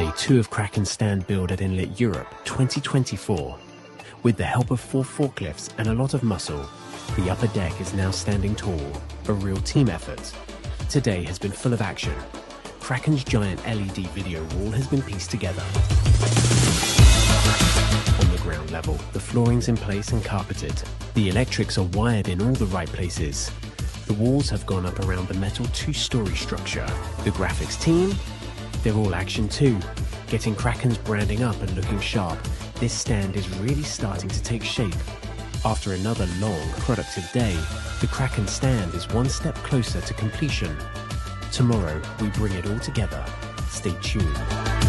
Day 2 of Kraken stand build at Enlit Europe 2024. With the help of 4 forklifts and a lot of muscle, the upper deck is now standing tall, a real team effort. Today has been full of action. Kraken's giant LED video wall has been pieced together. On the ground level, the flooring's in place and carpeted. The electrics are wired in all the right places. The walls have gone up around the metal 2-story structure. The graphics team? They're all action too. Getting Kraken's branding up and looking sharp, this stand is really starting to take shape. After another long, productive day, the Kraken stand is one step closer to completion. Tomorrow, we bring it all together. Stay tuned.